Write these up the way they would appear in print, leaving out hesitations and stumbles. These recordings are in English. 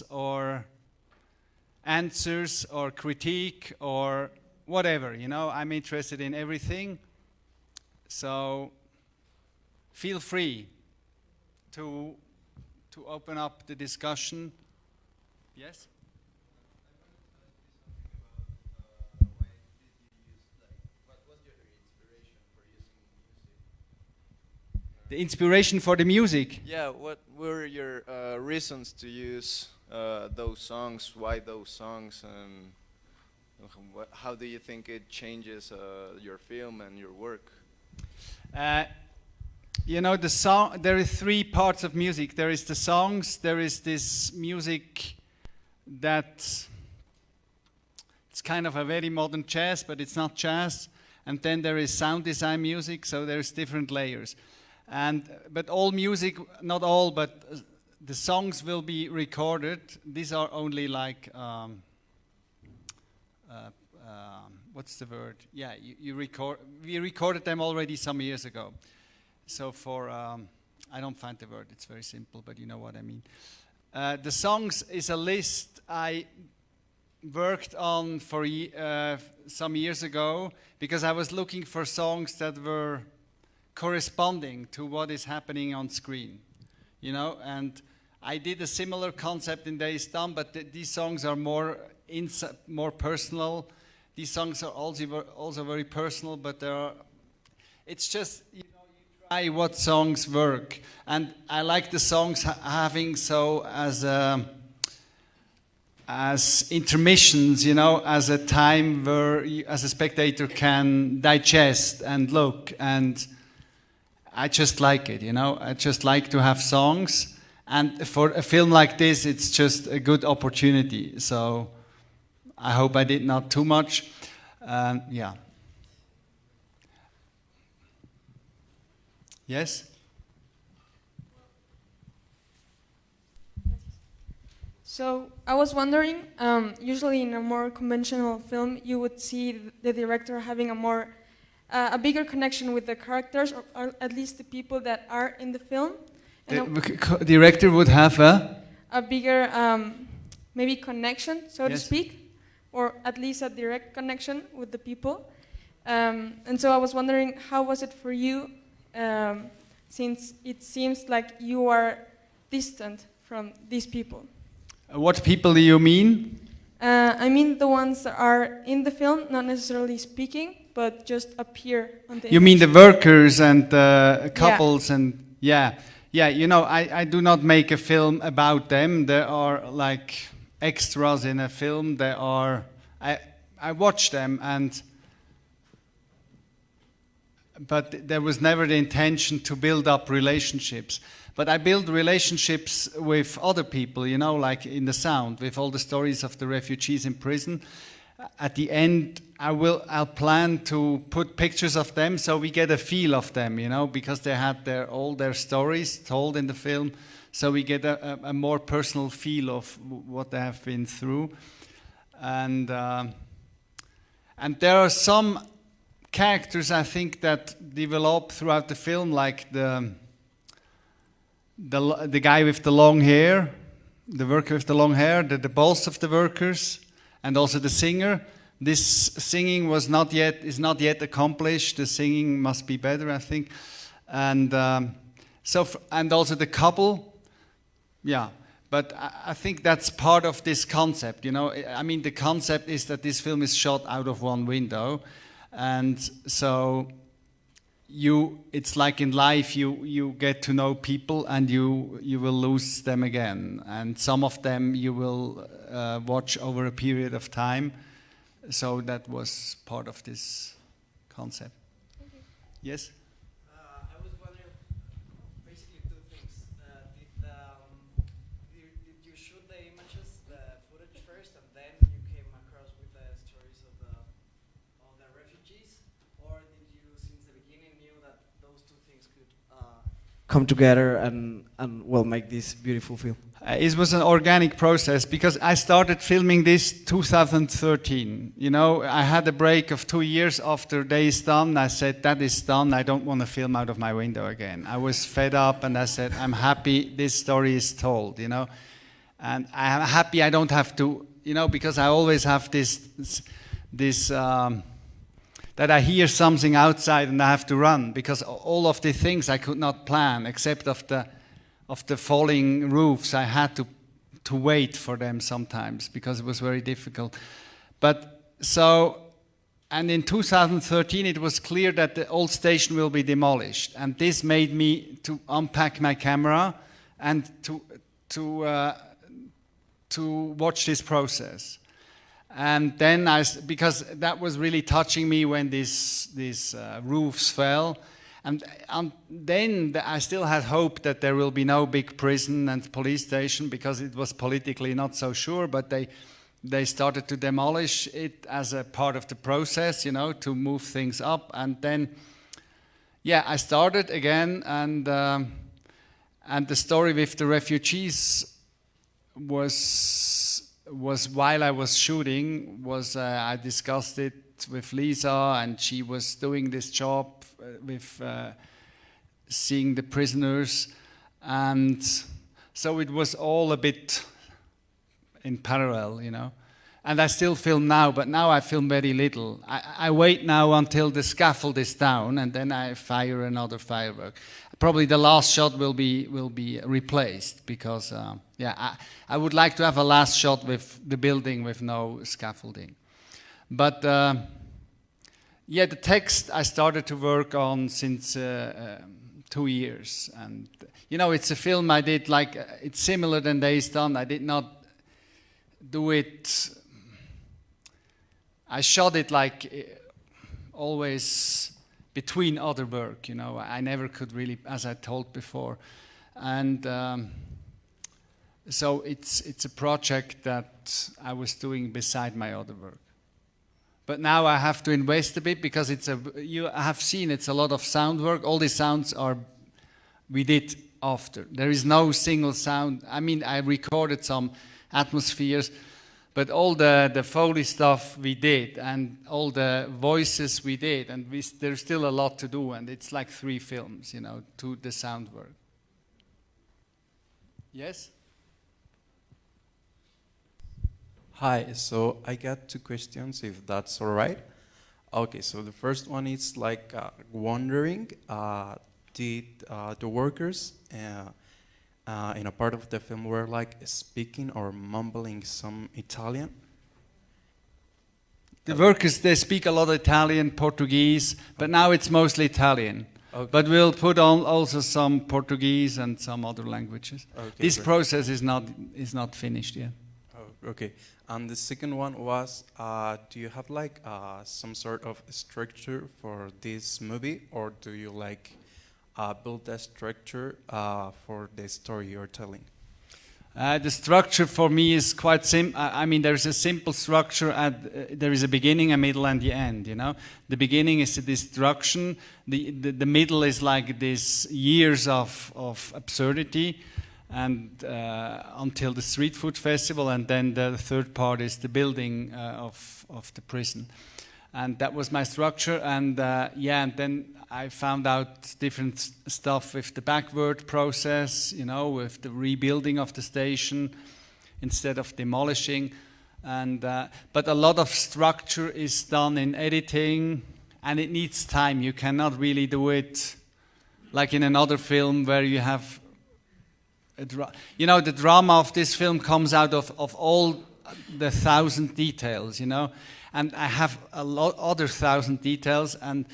or answers or critique or whatever, I'm interested in everything. So feel free to open up the discussion. Yes? The inspiration for the music? Yeah, what were your reasons to use those songs? Why those songs? And how do you think it changes your film and your work? The song. There are three parts of music. There is the songs. There is this music that it's kind of a very modern jazz, but it's not jazz. And then there is sound design music. So there's different layers. But all music, not all, but the songs will be recorded. These are only like, what's the word? Yeah, we recorded them already some years ago. So I don't find the word, it's very simple, but you know what I mean. The songs is a list I worked on for some years ago, because I was looking for songs that were corresponding to what is happening on screen, and I did a similar concept in Days Done, but these songs are more personal. These songs are also very personal, but it's just, you try what songs work, and I like the songs having as intermissions, as a time where you, as a spectator, can digest and look, and I just like it, I just like to have songs, and for a film like this, it's just a good opportunity. So I hope I did not too much. Yeah. Yes? So I was wondering, usually in a more conventional film, you would see the director having a bigger connection with the characters, or at least the people that are in the film. The director would have a bigger, maybe connection, so to speak, or at least a direct connection with the people. And so I was wondering, how was it for you, since it seems like you are distant from these people? What people do you mean? I mean the ones that are in the film, not necessarily speaking, but just appear on the You image. mean the workers and the couples? And yeah, I do not make a film about them. There are like extras in a film. I watch them, but there was never the intention to build up relationships. But I build relationships with other people, like in the sound, with all the stories of the refugees in prison. At the end, I'll plan to put pictures of them so we get a feel of them, because they had all their stories told in the film. So we get a more personal feel of what they have been through. And there are some characters, I think, that develop throughout the film, like the guy with the long hair, the worker with the long hair, the boss of the workers, and also the singer. This singing is not yet accomplished. The singing must be better, I think. And and also the couple. Yeah, but I think that's part of this concept. I mean, the concept is that this film is shot out of one window, and so it's like in life, you get to know people and you will lose them again, and some of them you will watch over a period of time. So that was part of this concept. Okay. Yes? I was wondering, basically two things. Did you shoot the images, the footage first, and then you came across with the stories of the refugees? Or did you, since the beginning, knew that those two things could come together and make this beautiful film? It was an organic process, because I started filming this 2013. I had a break of 2 years after Days Done. I said, that is done. I don't want to film out of my window again. I was fed up, and I said, I'm happy this story is told, And I'm happy I don't have to, because I always have this that I hear something outside and I have to run, because all of the things I could not plan, except of the falling roofs. I had to wait for them sometimes because it was very difficult. And in 2013 it was clear that the old station will be demolished, and this made me to unpack my camera and to watch this process. And then because that was really touching me when these roofs fell, and then I still had hope that there will be no big prison and police station, because it was politically not so sure, but they started to demolish it as a part of the process, to move things up. And then, I started again, and the story with the refugees was while I was shooting, I discussed it with Lisa, and she was doing this job with seeing the prisoners, and so it was all a bit in parallel, And I still film now, but now I film very little. I wait now until the scaffold is down, and then I fire another firework. Probably the last shot will be replaced, because I would like to have a last shot with the building with no scaffolding. But the text I started to work on since 2 years, and it's a film I did it's similar than Days Done. I did not do it. I shot it always between other work, I never could really, as I told before. And so it's a project that I was doing beside my other work. But now I have to invest a bit, because I have seen it's a lot of sound work. All the sounds we did after. There is no single sound. I mean, I recorded some atmospheres, but all the Foley stuff we did, and all the voices we did, and there's still a lot to do, and it's like 3 films, to the sound work. Yes? Hi, so I got 2 questions, if that's all right. Okay, so the first one is wondering, did the workers in a part of the film were speaking or mumbling some Italian? The workers, they speak a lot of Italian, Portuguese, but now it's mostly Italian. Okay. But we'll put on also some Portuguese and some other languages. Okay, this great. process is not finished yet. Oh, okay. And the second one was, do you have some sort of structure for this movie, or do you build a structure for the story you're telling? The structure for me is quite simple. I mean, there's a simple structure. There is a beginning, a middle, and the end. The beginning is the destruction. The middle is like these years of absurdity, and until the street food festival, and then the third part is the building of the prison. And that was my structure, and and then I found out different stuff with the backward process, with the rebuilding of the station instead of demolishing. And but a lot of structure is done in editing, and it needs time. You cannot really do it like in another film where you have the drama of this film comes out of all the 1,000 details, and I have a lot other 1,000 details, and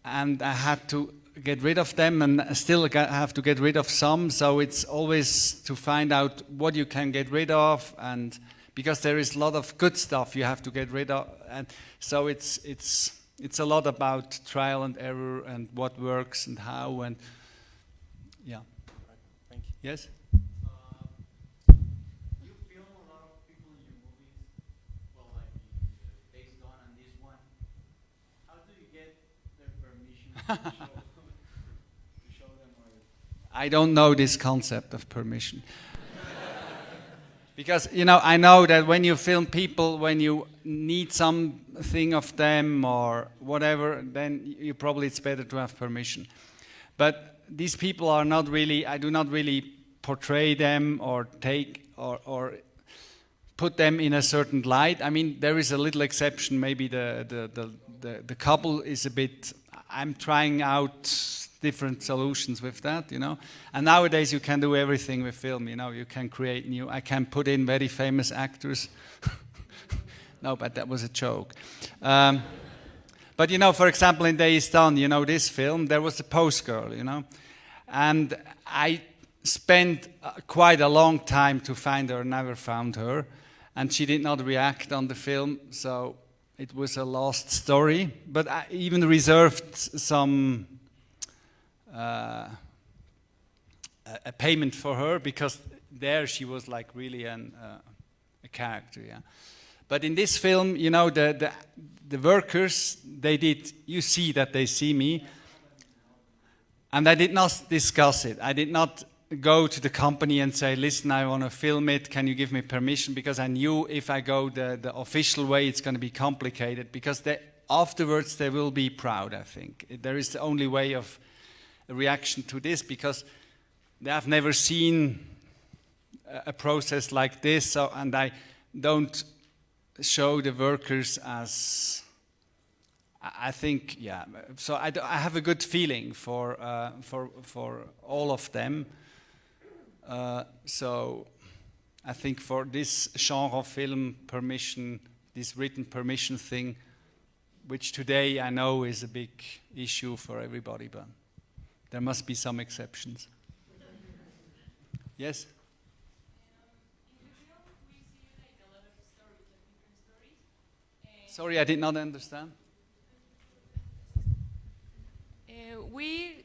I had to get rid of them, and I still have to get rid of some. So it's always to find out what you can get rid of, and because there is a lot of good stuff you have to get rid of, and so it's a lot about trial and error and what works and how, and yeah. Thank you. Yes. You film a lot of people in your movies, well, like Days Gone and this one. How do you get their permission to show them? Or I don't know this concept of permission. Because, I know that when you film people, when you need something of them or whatever, then it's better to have permission. But these people are not really, I do not really portray them or or put them in a certain light. I mean, there is a little exception. Maybe the couple is a bit. I'm trying out different solutions with that, you know. And nowadays you can do everything with film, you know. You can create new. I can put in very famous actors. No, but that was a joke. But you know, for example, in Days Done, you know, this film, there was a post girl, you know, and I spent quite a long time to find her, never found her, and she did not react on the film, so it was a lost story. But I even reserved some a payment for her, because there she was like really a character, yeah. But in this film, you know, the workers, they did, you see that they see me, and I did not discuss it. I did not go to the company and say, listen, I want to film it, can you give me permission? Because I knew if I go the official way, it's going to be complicated, because afterwards they will be proud, I think. There is the only way of a reaction to this, because they have never seen a process like this, so, and I don't show the workers as, I think, yeah. So I have a good feeling for all of them. So I think for this genre film permission, this written permission thing, which today I know is a big issue for everybody, but there must be some exceptions. Yes? Sorry, I did not understand. We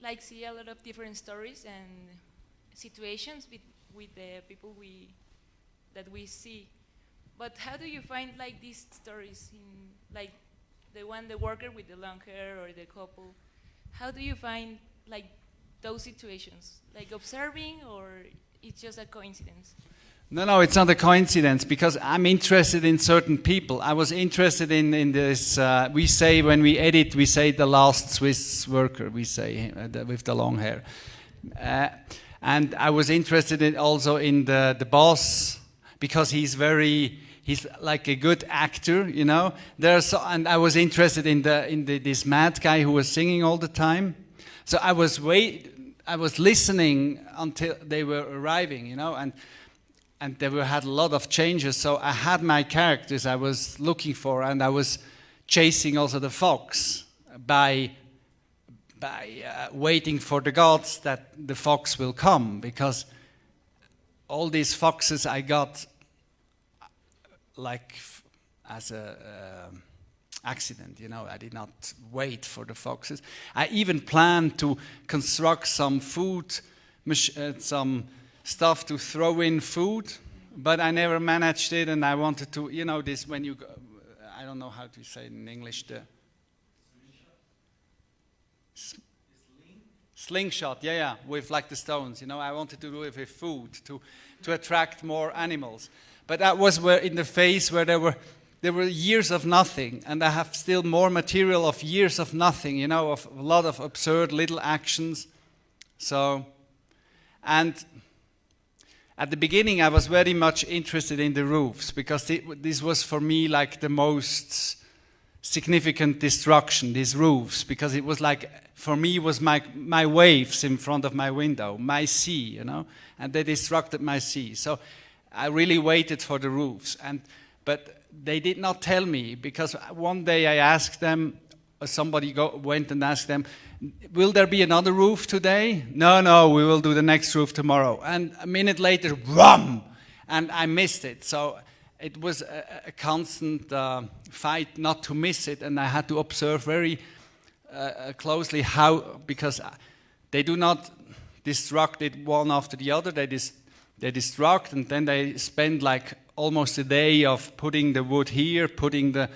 like see a lot of different stories and situations with the people that we see. But how do you find like these stories in like the worker with the long hair or the couple? How do you find like those situations? Like observing, or it's just a coincidence? No, it's not a coincidence, because I'm interested in certain people. I was interested in this, we say when we edit, we say the last Swiss worker, we say, with the long hair. And I was interested also in the boss, because he's like a good actor, you know. And I was interested in this mad guy who was singing all the time. So I was listening until they were arriving, you know, and they had a lot of changes. So I had my characters I was looking for, and I was chasing also the fox by waiting for the gods that the fox will come, because all these foxes I got like as a accident, you know. I did not wait for the foxes. I even planned to construct some food, some stuff to throw in food, but I never managed it, and I wanted to, you know, this when you go, I don't know how to say it in English, the slingshot, yeah, with like the stones, you know. I wanted to do it with food to attract more animals, but that was where in the phase where there were years of nothing, and I have still more material of years of nothing, you know, of a lot of absurd little actions. So, and at the beginning, I was very much interested in the roofs, because this was for me like the most significant destruction, these roofs, because it was like, for me, it was my waves in front of my window, my sea, you know, and they destructed my sea. So I really waited for the roofs, but they did not tell me, because one day I asked them, somebody went and asked them, will there be another roof today? No, we will do the next roof tomorrow. And a minute later, wham! And I missed it. So it was a constant fight not to miss it, and I had to observe very closely how, because they do not destruct it one after the other. They destruct, and then they spend like almost a day of putting the wood here, putting the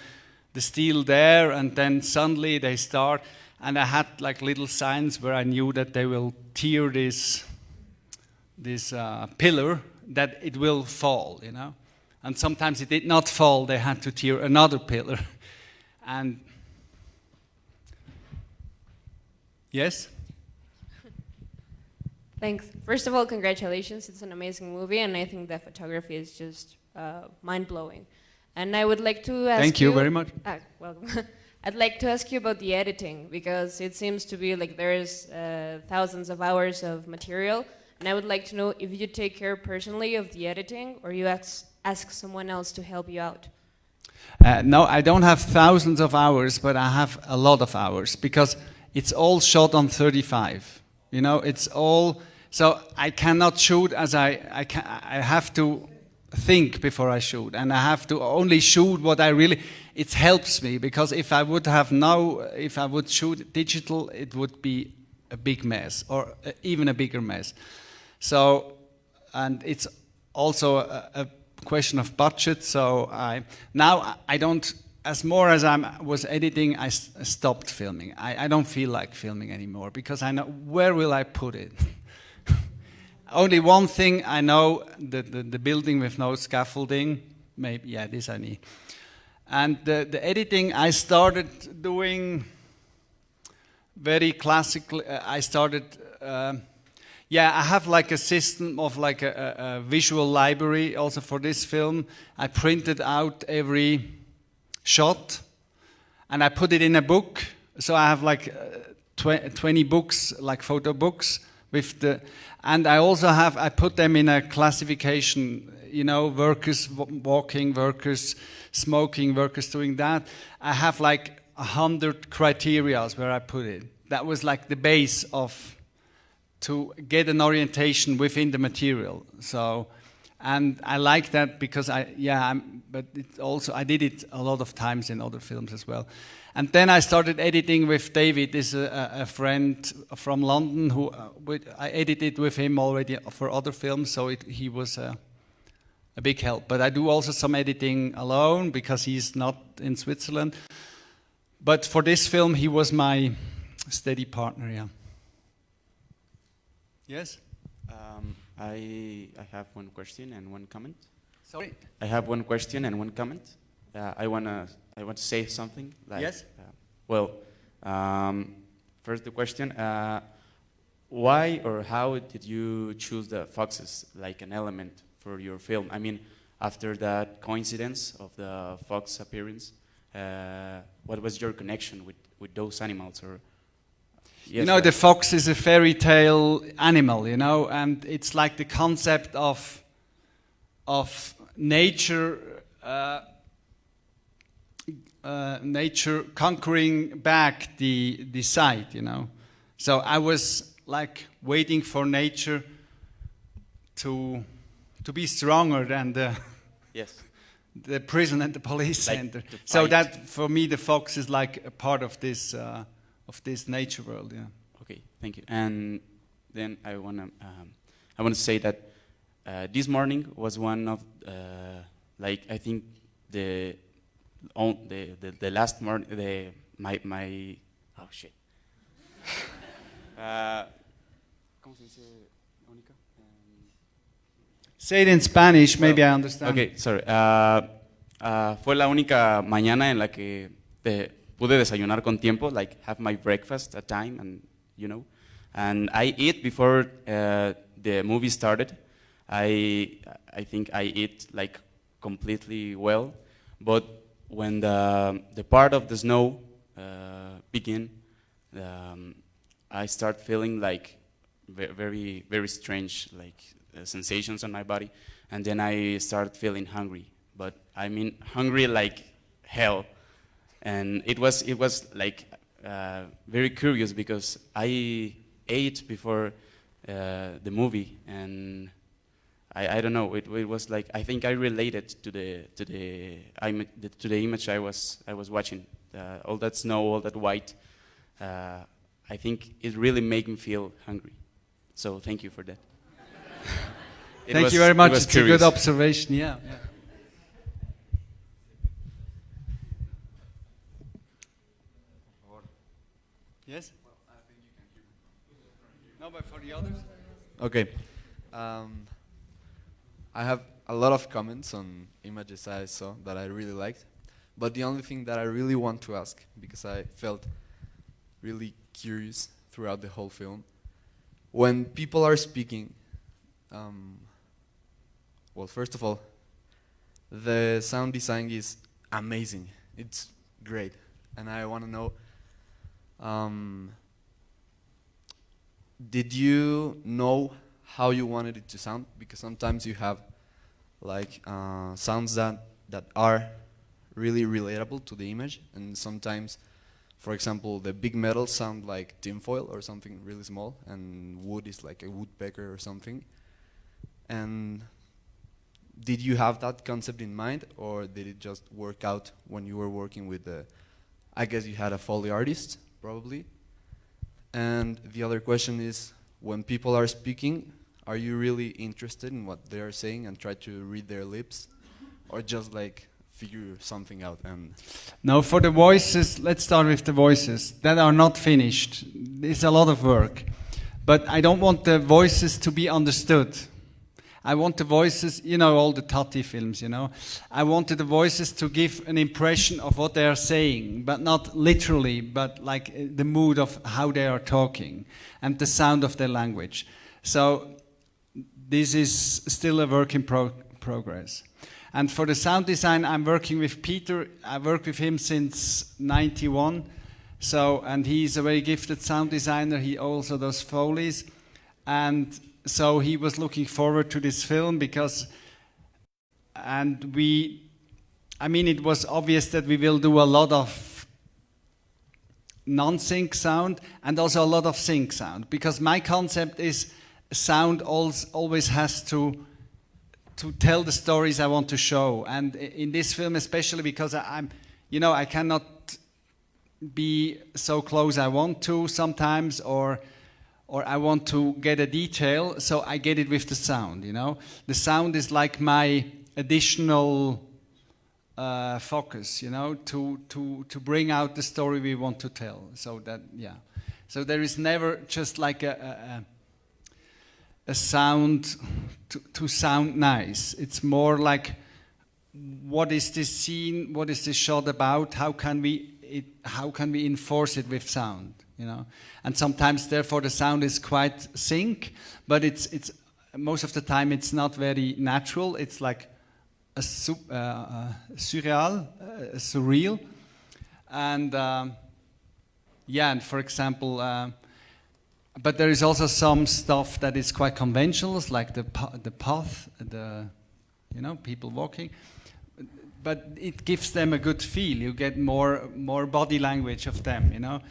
steel there, and then suddenly they start. And I had like little signs where I knew that they will tear this pillar, that it will fall, you know. And sometimes it did not fall, they had to tear another pillar. And yes? Thanks. First of all, congratulations. It's an amazing movie, and I think the photography is just mind-blowing. And I would like to ask Thank you very much. Welcome. I'd like to ask you about the editing, because it seems to be like there's thousands of hours of material, and I would like to know if you take care personally of the editing, or you ask someone else to help you out. No, I don't have thousands of hours, but I have a lot of hours, because it's all shot on 35. You know, it's all, so I cannot shoot as I have to think before I shoot, and I have to only shoot what I really, it helps me, because if I would shoot digital, it would be a big mess, or even a bigger mess. So, and it's also a question of budget, so now I don't, as more as I was editing, I stopped filming. I don't feel like filming anymore, because I know, where will I put it? Only one thing I know, the building with no scaffolding, maybe, yeah, this I need. And the editing I started doing very classically. I started, yeah, I have like a system of like a visual library also for this film. I printed out every shot and I put it in a book. So I have like 20 books, like photo books with the, and I also have, I put them in a classification, you know, workers walking, workers smoking, workers doing that. I have like 100 criterias where I put it. That was like the base of, to get an orientation within the material. So, and I like that because but it also, I did it a lot of times in other films as well. And then I started editing with David, this is a friend from London who I edited with him already for other films, so he was a big help. But I do also some editing alone because he's not in Switzerland. But for this film, he was my steady partner, yeah. Yes? I have one question and one comment. Sorry? I have one question and one comment. I want to say something. Like, yes? First the question. Why or how did you choose the foxes like an element for your film? I mean, after that coincidence of the fox appearance, what was your connection with those animals? Or yes, you know, the fox is a fairy tale animal, you know, and it's like the concept of nature, nature conquering back the site, you know. So I was like waiting for nature to be stronger than the prison and the police like center. So that for me the fox is like a part of this nature world. Yeah. Okay, thank you. And then I wanna say that this morning was one of like I think the last morning my oh shit. ¿Cómo se dice única? Say it in Spanish, maybe I understand. Okay, sorry. Fue la única mañana en la que pude desayunar con tiempo, like have my breakfast at time, and you know, and I eat before the movie started. I think I eat like completely well, but when the part of the snow begin, I start feeling like very very strange like sensations on my body, and then I start feeling hungry. But I mean hungry like hell, and it was like very curious because I ate before the movie, and I don't know. It was like I think I related to the image I was watching. All that snow, all that white. I think it really made me feel hungry. So thank you for that. Thank you very much. It's a good observation. Yeah. Yes? Well, I think you can keep it. No, but for the others? Okay. I have a lot of comments on images I saw that I really liked, but the only thing that I really want to ask, because I felt really curious throughout the whole film, when people are speaking, well, first of all, the sound design is amazing. It's great. And I want to know, did you know how you wanted it to sound? Because sometimes you have like sounds that are really relatable to the image, and sometimes, for example, the big metals sound like tinfoil or something really small, and wood is like a woodpecker or something. And did you have that concept in mind, or did it just work out when you were working with the, I guess you had a Foley artist, probably? And the other question is, when people are speaking, are you really interested in what they are saying and try to read their lips, or just like figure something out? And no, for the voices, let's start with the voices that are not finished. It's a lot of work, but I don't want the voices to be understood. I want the voices, you know, all the Tati films, you know. I wanted the voices to give an impression of what they are saying, but not literally, but like the mood of how they are talking and the sound of their language. So this is still a work in progress. And for the sound design, I'm working with Peter. I work with him since '91. So, and he's a very gifted sound designer. He also does Foleys. And so he was looking forward to this film because, and I mean, it was obvious that we will do a lot of non-sync sound and also a lot of sync sound, because my concept is sound always has to tell the stories I want to show. And in this film especially, because I'm, you know, I cannot be so close I want to sometimes, or I want to get a detail, so I get it with the sound, you know. The sound is like my additional focus, you know, to bring out the story we want to tell. So that, yeah. So there is never just like a sound to sound nice. It's more like, what is this scene? What is this shot about? How can we enforce it with sound? You know, and sometimes, therefore, the sound is quite sync, but it's most of the time it's not very natural. It's like a surreal, and yeah. And for example, but there is also some stuff that is quite conventional, like the path, you know, people walking. But it gives them a good feel. You get more body language of them, you know.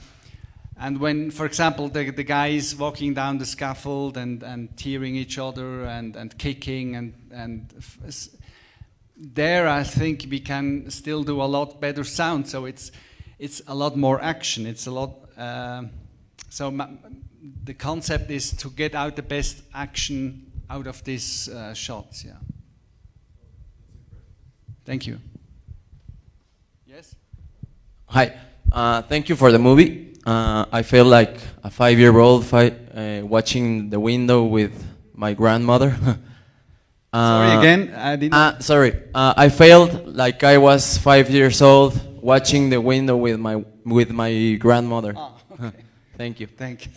And when, for example, the guys walking down the scaffold and tearing each other and kicking and there, I think we can still do a lot better sound. So it's a lot more action. It's a lot. The concept is to get out the best action out of these shots. Yeah. Thank you. Yes. Hi. Thank you for the movie. I feel like a 5-year-old watching the window with my grandmother. Sorry again, I didn't. Sorry, I felt like I was 5 years old watching the window with my grandmother. Oh, okay. Thank you. Thank you.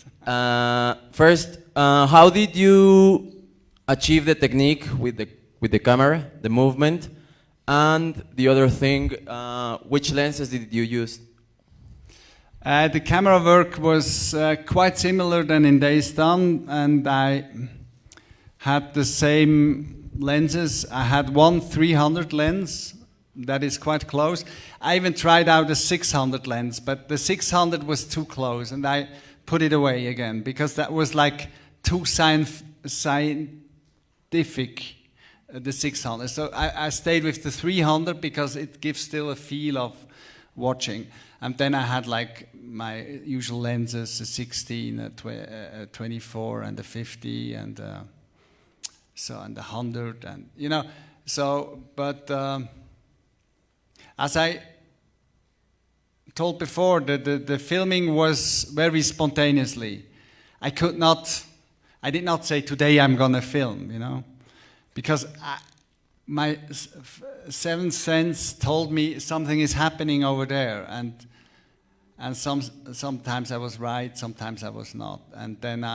First, how did you achieve the technique with the camera, the movement, and the other thing? Which lenses did you use? The camera work was quite similar than in Days Done, and I had the same lenses. I had one 300 lens that is quite close. I even tried out a 600 lens, but the 600 was too close, and I put it away again because that was like too scientific, the 600. So I stayed with the 300 because it gives still a feel of watching. And then I had like my usual lenses, a 16, a 24, and a 50, and and the 100, and you know. So, but as I told before, the filming was very spontaneously. I did not say today I'm gonna film, you know, because my seventh sense told me something is happening over there, and And sometimes I was right, sometimes I was not. And then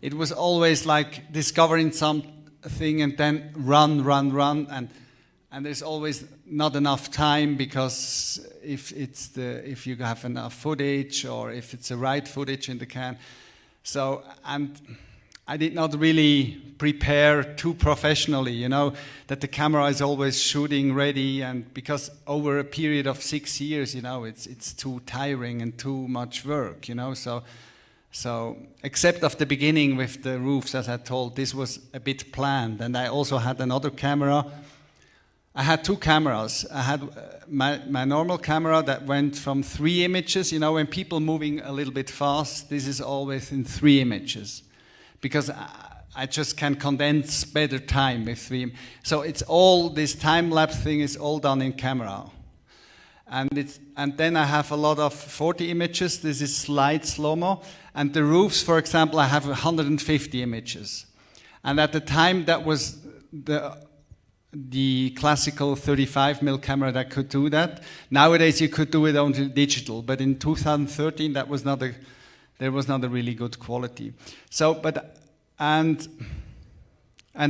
it was always like discovering something and then run, and there's always not enough time, because if you have enough footage, or if it's the right footage in the can. So, and I did not really prepare too professionally, you know, that the camera is always shooting ready, and because over a period of 6 years, you know, it's too tiring and too much work, you know. So except of the beginning with the roofs, as I told, this was a bit planned. And I also had another camera. I had two cameras. I had my normal camera that went from 3 images. You know, when people moving a little bit fast, this is always in 3 images, because I just can condense better time with 3. So it's all, this time-lapse thing is all done in camera. And then I have a lot of 40 images. This is slide slow-mo. And the roofs, for example, I have 150 images. And at the time, that was the classical 35mm camera that could do that. Nowadays, you could do it on digital. But in 2013, there was not a really good quality. So, and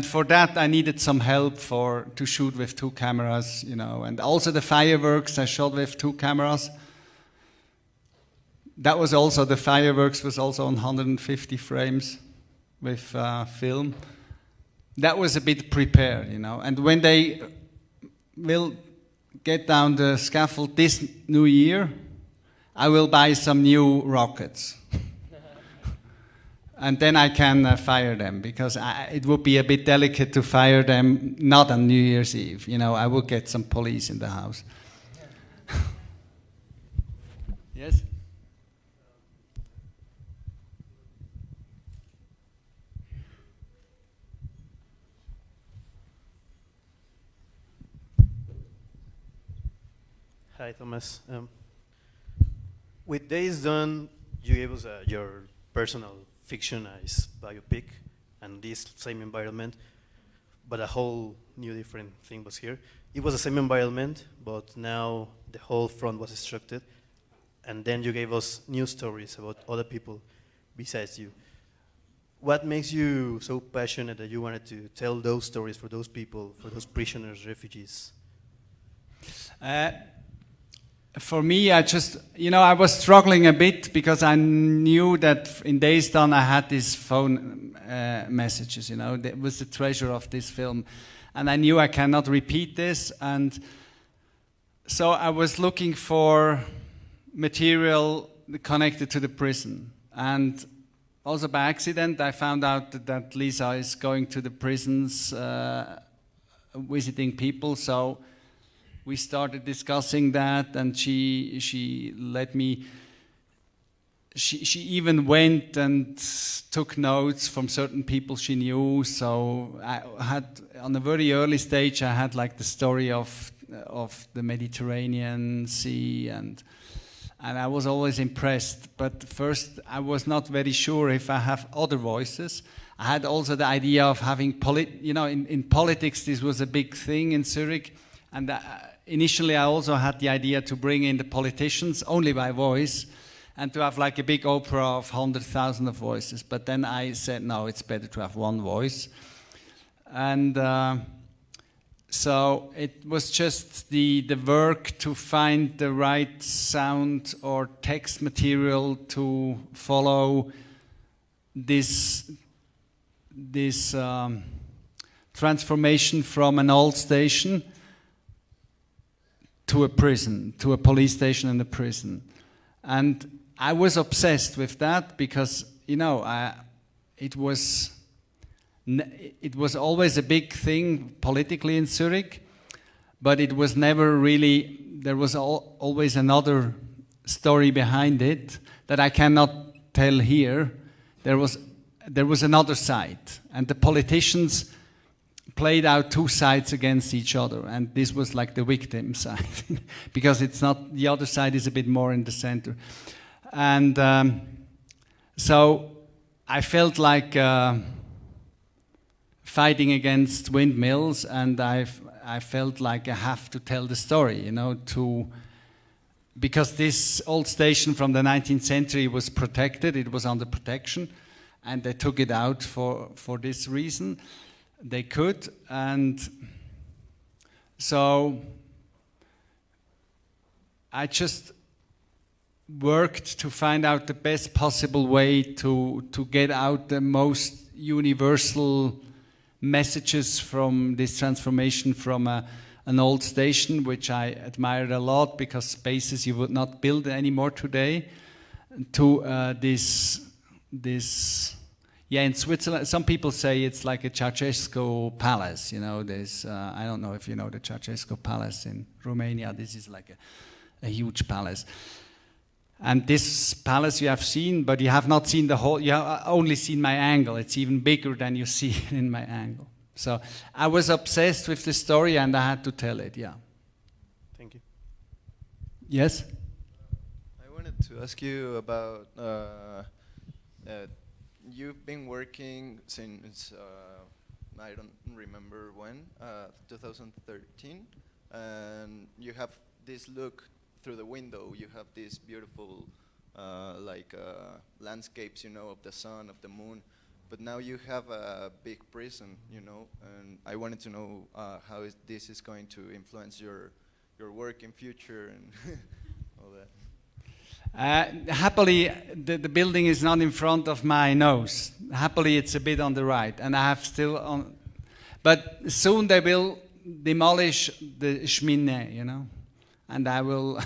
for that I needed some help to shoot with 2 cameras, you know, and also the fireworks I shot with 2 cameras. That was also, the fireworks was also on 150 frames with film. That was a bit prepared, you know. And when they will get down the scaffold this new year, I will buy some new rockets. And then I can fire them, because it would be a bit delicate to fire them not on New Year's Eve. You know, I would get some police in the house. Yes? Hi, Thomas. With Days Done, you gave us your personal fictionized biopic and this same environment, but a whole new different thing was here. It was the same environment, but now the whole front was destructed, and then you gave us new stories about other people besides you. What makes you so passionate that you wanted to tell those stories for those people, for those prisoners, refugees? For me, I was struggling a bit, because I knew that in Days Done I had these phone messages, you know, that was the treasure of this film. And I knew I cannot repeat this, and so I was looking for material connected to the prison. And also by accident, I found out that Lisa is going to the prisons, visiting people, so we started discussing that, and she let me. She even went and took notes from certain people she knew. So I had, on a very early stage, I had like the story of the Mediterranean Sea, and I was always impressed. But first, I was not very sure if I have other voices. I had also the idea of having in politics, this was a big thing in Zurich, and initially, I also had the idea to bring in the politicians only by voice, and to have like a big opera of 100,000 of voices. But then I said, no, it's better to have one voice. And so it was just the work to find the right sound or text material to follow this transformation from an old station to a prison, to a police station and a prison. And I was obsessed with that, because, you know, it was always a big thing politically in Zurich, but it was never really, there was always another story behind it that I cannot tell here. There was another side, and the politicians played out 2 sides against each other, and this was like the victim side, because it's not, the other side is a bit more in the center. And so I felt like fighting against windmills, and I felt like I have to tell the story, you know, because this old station from the 19th century was protected, it was under protection, and they took it out for this reason. They could, and so I just worked to find out the best possible way to get out the most universal messages from this transformation from an old station, which I admired a lot because spaces you would not build anymore today, to this, yeah, in Switzerland, some people say it's like a Ceausescu palace, you know, there's, I don't know if you know the Ceausescu palace in Romania, this is like a huge palace. And this palace you have seen, but you have not seen the whole, you have only seen my angle, it's even bigger than you see in my angle. So I was obsessed with the story and I had to tell it, yeah. Thank you. Yes? I wanted to ask you about, you've been working since, I don't remember when, 2013, and you have this look through the window, you have these beautiful landscapes, you know, of the sun, of the moon. But now you have a big prison, you know, and I wanted to know how this is going to influence your work in future and all that. Happily, the building is not in front of my nose. Happily, it's a bit on the right, and I have still on. But soon they will demolish the Schmine, you know, and I will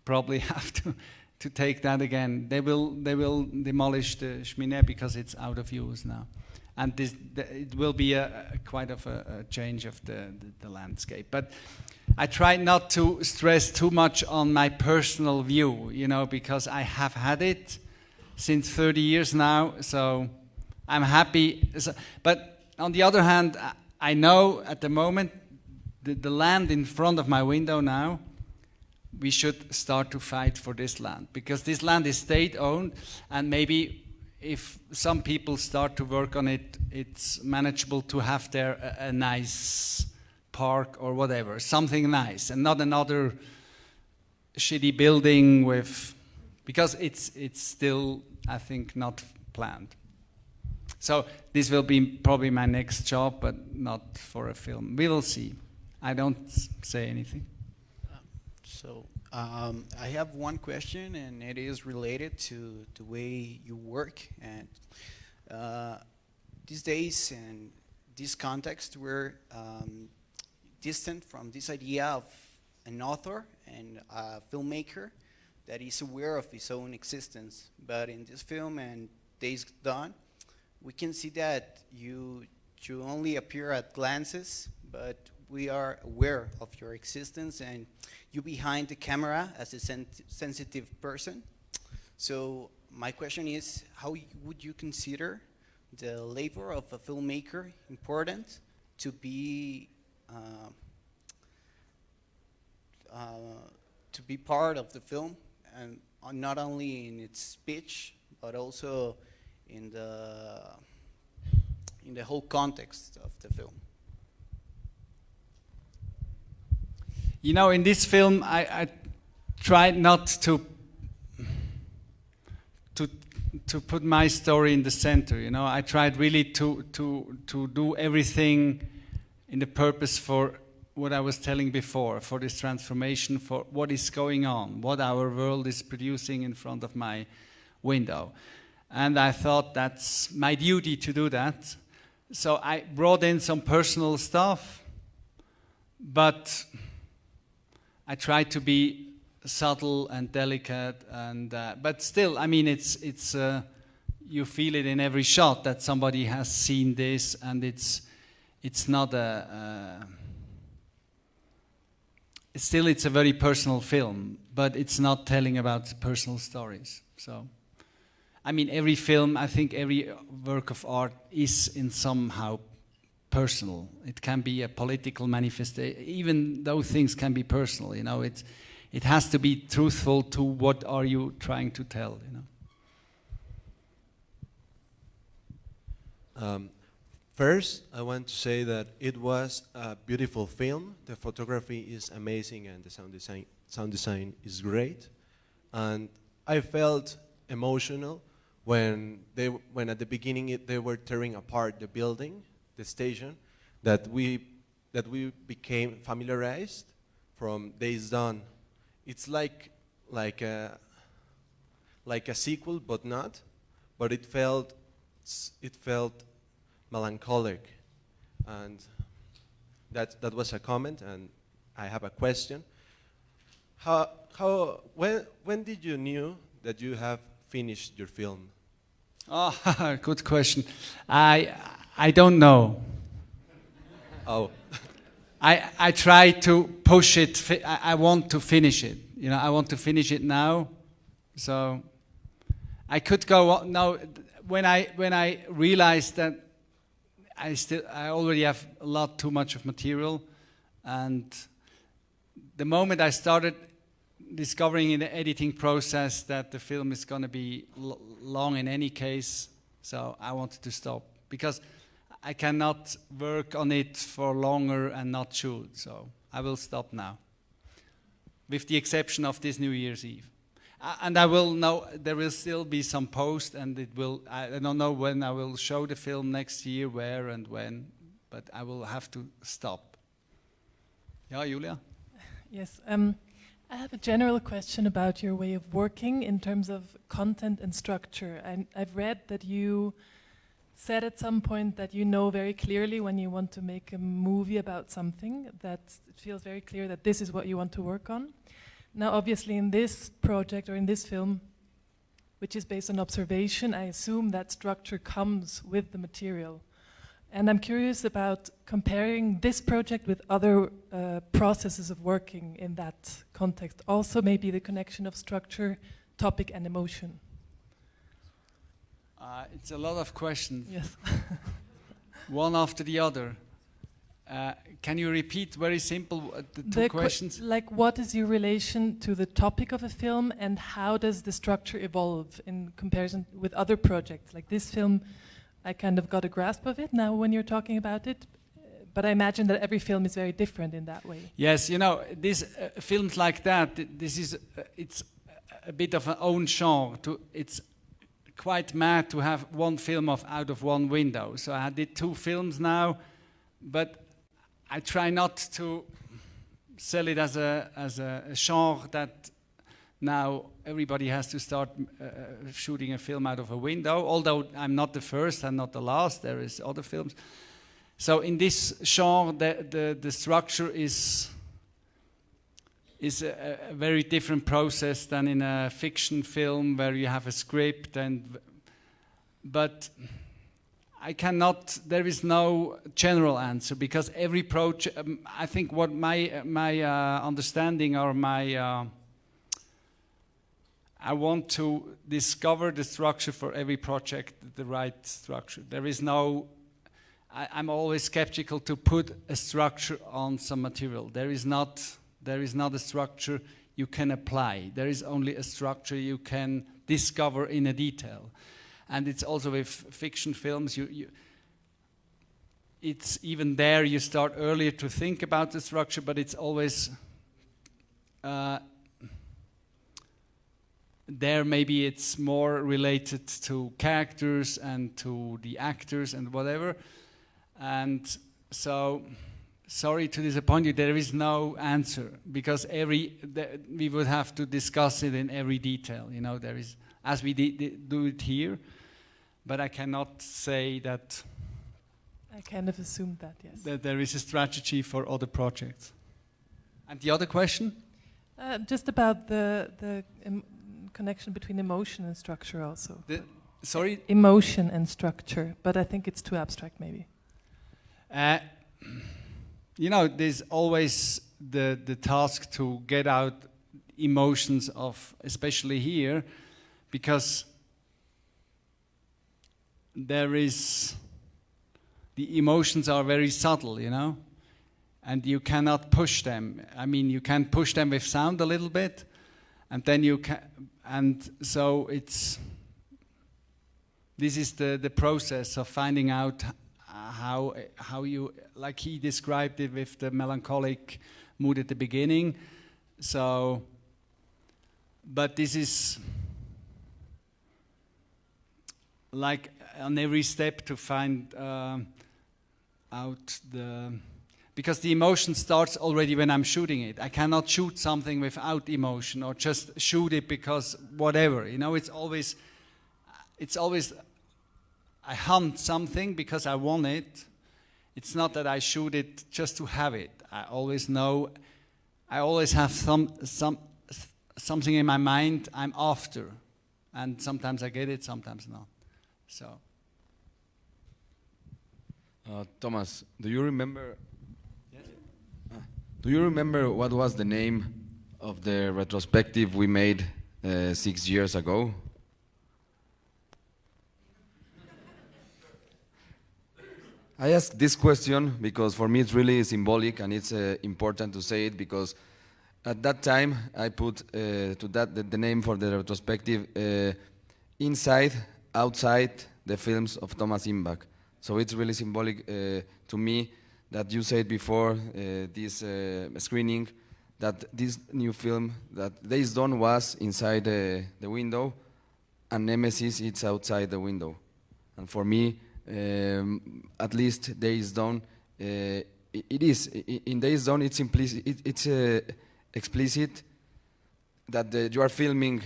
probably have to take that again. They will demolish the Schmine because it's out of use now, and it will be quite of a change of the landscape. But I try not to stress too much on my personal view, you know, because I have had it since 30 years now, so I'm happy. But on the other hand, I know at the moment the land in front of my window now, we should start to fight for this land, because this land is state-owned, and maybe if some people start to work on it, it's manageable to have there a nice park or whatever, something nice, and not another shitty building with, because it's still, I think, not planned. So this will be probably my next job, but not for a film. We will see. I don't say anything. So I have one question, and it is related to the way you work. And these days and this context, we're distant from this idea of an author and a filmmaker that is aware of his own existence. But in this film and Days Done, we can see that you only appear at glances, but we are aware of your existence and you behind the camera as a sensitive person. So my question is, how would you consider the labor of a filmmaker important to be part of the film, and not only in its speech, but also in the whole context of the film? You know, in this film, I tried not to put my story in the center. You know, I tried really to do everything in the purpose for what I was telling before, for this transformation, for what is going on, what our world is producing in front of my window. And I thought that's my duty to do that. So I brought in some personal stuff, but I tried to be subtle and delicate, and but still, I mean, it's you feel it in every shot that somebody has seen this, and it's not still it's a very personal film, but it's not telling about personal stories. So, I mean, every film, I think every work of art is in somehow personal. It can be a political manifestation. Even those things can be personal. You know, it has to be truthful to what are you trying to tell. You know. First, I want to say that it was a beautiful film. The photography is amazing and the sound design is great. And I felt emotional when at the beginning they were tearing apart the building, the station, that we became familiarized from Days Done. It's like a sequel, but not. But it felt melancholic, and that was a comment. And I have a question. When did you knew that you have finished your film? Oh, good question. I don't know. Oh. I try to push it. I want to finish it. You know, I want to finish it now. So I could go on. Now, when I realized that I already have a lot too much of material, and the moment I started discovering in the editing process that the film is going to be long in any case, so I wanted to stop, because I cannot work on it for longer and not shoot. So I will stop now, with the exception of this New Year's Eve. And I will know there will still be some post, and it will. I don't know when I will show the film next year, where and when, but I will have to stop. Yeah, Julia? Yes. I have a general question about your way of working in terms of content and structure. I've read that you said at some point that you know very clearly when you want to make a movie about something, that it feels very clear that this is what you want to work on. Now, obviously, in this project or in this film, which is based on observation, I assume that structure comes with the material. And I'm curious about comparing this project with other processes of working in that context. Also, maybe the connection of structure, topic, and emotion. It's a lot of questions. Yes. One after the other. Can you repeat very simple the two questions? Like, what is your relation to the topic of a film, and how does the structure evolve in comparison with other projects? Like this film, I kind of got a grasp of it now when you're talking about it, but I imagine that every film is very different in that way. Yes, you know, these films like that, this is it's a bit of an own genre. It's quite mad to have one film out of one window. So I did 2 films now, but I try not to sell it as a genre that now everybody has to start shooting a film out of a window. Although I'm not the first and not the last, there is other films. So in this genre, the structure is a very different process than in a fiction film where you have a script but I cannot. There is no general answer, because every project. I think what my understanding or my I want to discover the structure for every project, the right structure. There is no. I'm always skeptical to put a structure on some material. There is not a structure you can apply. There is only a structure you can discover in a detail. And it's also with fiction films, it's even there you start earlier to think about the structure, but it's always there maybe it's more related to characters and to the actors and whatever. And so, sorry to disappoint you, there is no answer, because we would have to discuss it in every detail. You know, there is, as we do it here, but I cannot say that. I kind of assumed that, yes. That there is a strategy for other projects. And the other question? Just about the connection between emotion and structure also. Sorry? Emotion and structure, but I think it's too abstract maybe. You know, there's always the task to get out emotions of, especially here, because there is, the emotions are very subtle, you know, and you cannot push them. I mean, you can push them with sound a little bit, and then you can, and so this is the process of finding out how you, like he described it with the melancholic mood at the beginning. So, but this is like on every step to find out because the emotion starts already when I'm shooting it. I cannot shoot something without emotion or just shoot it because whatever, you know, it's always, I hunt something because I want it. It's not that I shoot it just to have it. I always know, I always have something in my mind I'm after. And sometimes I get it, sometimes not. So. Thomas, do you remember? Yes. Do you remember what was the name of the retrospective we made 6 years ago? I ask this question because for me it's really symbolic and it's important to say it because at that time I put the name for the retrospective inside, outside the films of Thomas Imbach. So it's really symbolic to me that you said before this screening that this new film, that Days Done was inside the window and Nemesis it's outside the window. And for me, at least Days Done, it is. In Days Done it's implicit, it's explicit that you are filming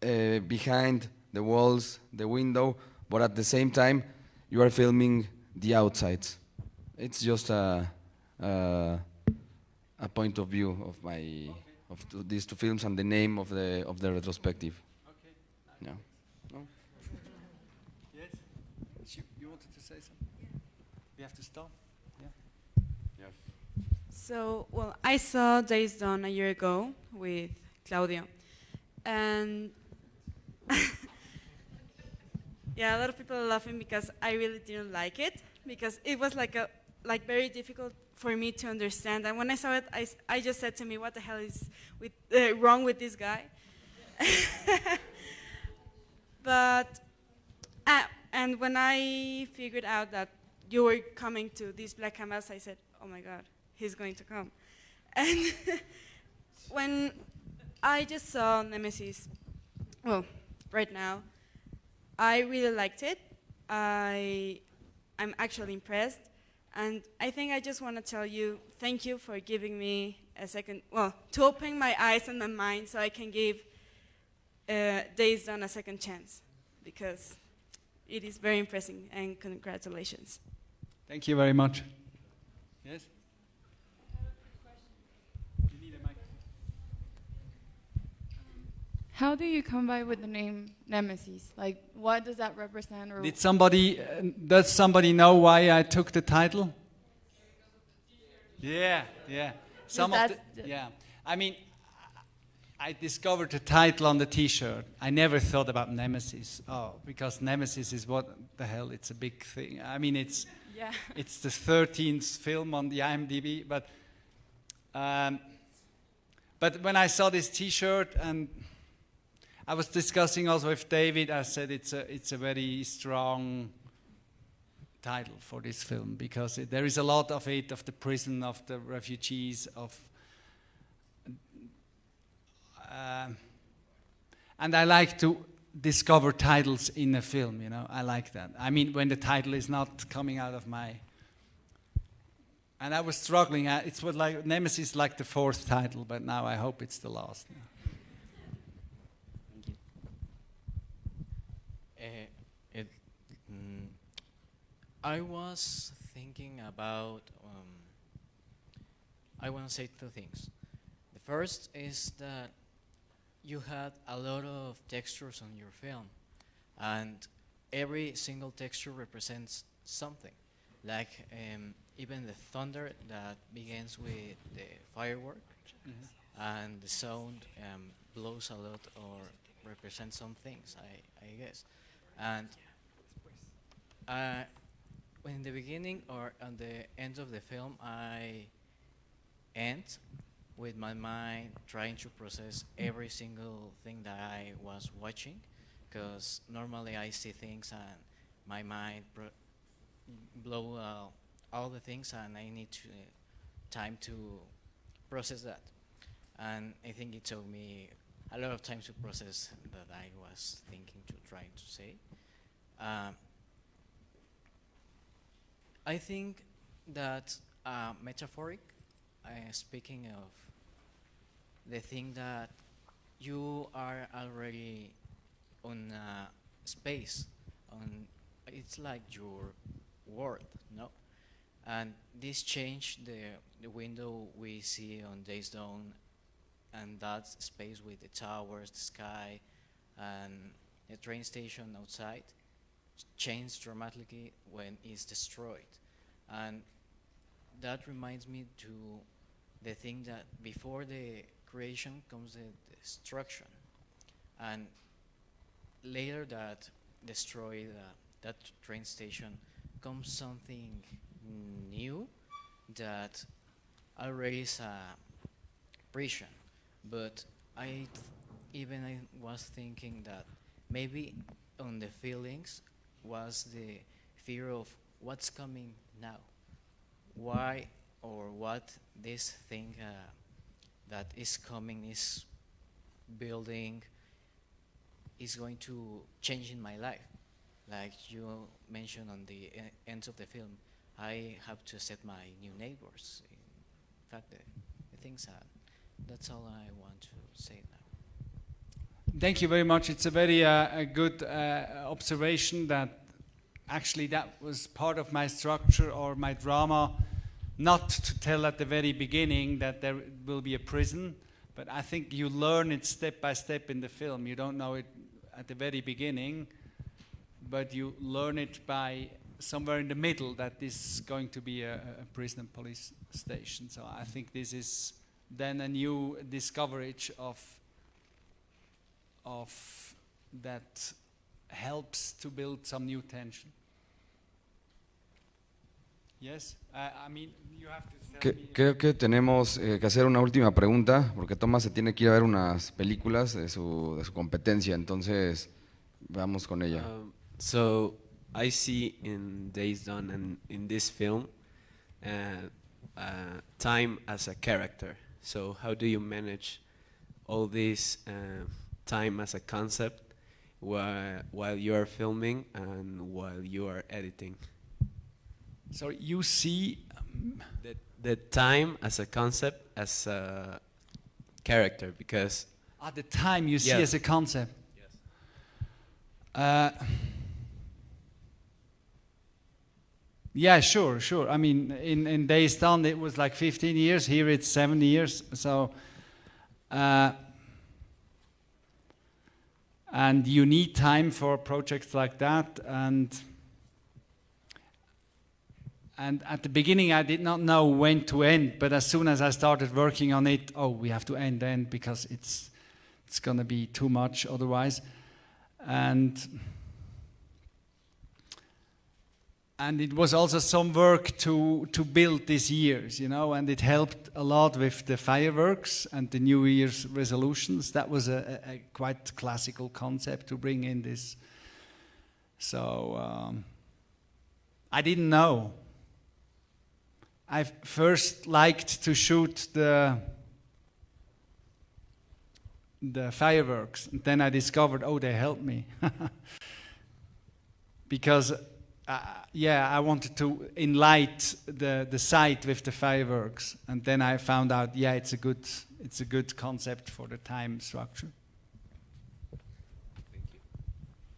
behind the walls, the window, but at the same time you are filming the outsides. It's just a point of view of these two films and the name of the retrospective. Okay. Yeah. No? Yes. You wanted to say something? Yeah. We have to stop. Yeah. Yeah. So, well, I saw Days Done a year ago with Claudio, and yeah, a lot of people are laughing because I really didn't like it because it was like very difficult for me to understand. And when I saw it, I just said to me, "What the hell is wrong with this guy?" But and when I figured out that you were coming to this black canvas, I said, "Oh my God, he's going to come." And when I just saw Nemesis, well, right now, I really liked it. I'm actually impressed. And I think I just want to tell you, thank you for giving me a second, well, to open my eyes and my mind so I can give Days Done a second chance, because it is very impressive, and congratulations. Thank you very much. Yes? You need a mic. How do you come by with the name Nemesis? Like, what does that represent? Or Does somebody know why I took the title? Yeah. Yeah. I mean, I discovered the title on the T-shirt. I never thought about Nemesis. Oh, because Nemesis is what the hell? It's a big thing. I mean, it's the 13th film on the IMDb. But when I saw this T-shirt and I was discussing also with David, I said it's a very strong title for this film because there is a lot of it, of the prison, of the refugees, and I like to discover titles in a film, you know, I like that. I mean, when the title is not coming out of my... And I was struggling, it's what like Nemesis like the 4th title, but now I hope it's the last. I was thinking about, I want to say 2 things. The first is that you had a lot of textures on your film, and every single texture represents something. Like even the thunder that begins with the firework, and the sound blows a lot or represents some things, I guess. And when in the beginning or at the end of the film, I end with my mind trying to process every single thing that I was watching, because normally I see things and my mind blow all the things, and I need time to process that. And I think it took me a lot of time to process that I was thinking to try to say. I think that metaphoric, speaking of the thing that you are already on space, it's like your world, no? And this changed the window we see on Days Dawn, and that space with the towers, the sky, and the train station outside changed dramatically when it's destroyed. And that reminds me to the thing that before the creation comes the destruction, and later that destroy that train station comes something new that already is a prison. But I was thinking that maybe on the feelings was the fear of what's coming now, why or what this thing that is coming is building is going to change in my life. Like you mentioned on the end of the film, I have to accept my new neighbors. In fact, the things are, that's all I want to say now. Thank you very much. It's a very a good observation that actually that was part of my structure or my drama, not to tell at the very beginning that there will be a prison, but I think you learn it step by step in the film. You don't know it at the very beginning, but you learn it by somewhere in the middle that this is going to be a prison and police station. So I think this is then a new discovery of that helps to build some new tension. Yes, I mean, you have to tell me. Creo que tenemos que hacer una última pregunta, porque Thomas se tiene que ir a ver unas películas de su competencia, entonces vamos con ella. So I see in Days Done and in this film time as a character. So how do you manage all this time as a concept while you are filming and while you are editing? So you see the time as a concept, as a character, because at the time you see as a concept. Yes. Yeah, sure. I mean, in Days Done it was like 15 years. Here it's 7 years. So, and you need time for projects like that. And at the beginning, I did not know when to end. But as soon as I started working on it, we have to end because it's going to be too much otherwise. And it was also some work to build these years, you know, and it helped a lot with the fireworks and the New Year's resolutions. That was a quite classical concept to bring in this. So I didn't know. I first liked to shoot the fireworks, and then I discovered, they helped me. Because I wanted to enlight the site with the fireworks, and then I found out, it's a good concept for the time structure.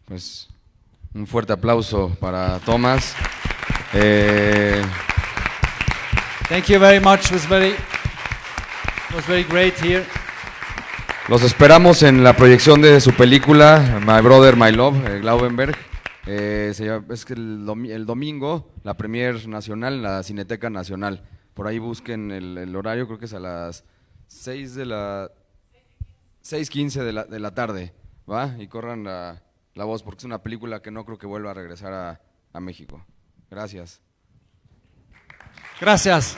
Pues un fuerte aplauso para Thomas. Thank you very much. It was very great here. Los esperamos en la proyección de su película My Brother, My Love, Glaubenberg. Es que el domingo, la premier nacional en la Cineteca Nacional. Por ahí busquen el horario, creo que es a las 6:15 de la tarde, ¿va? Y corran la voz, porque es una película que no creo que vuelva a regresar a México. Gracias. Gracias.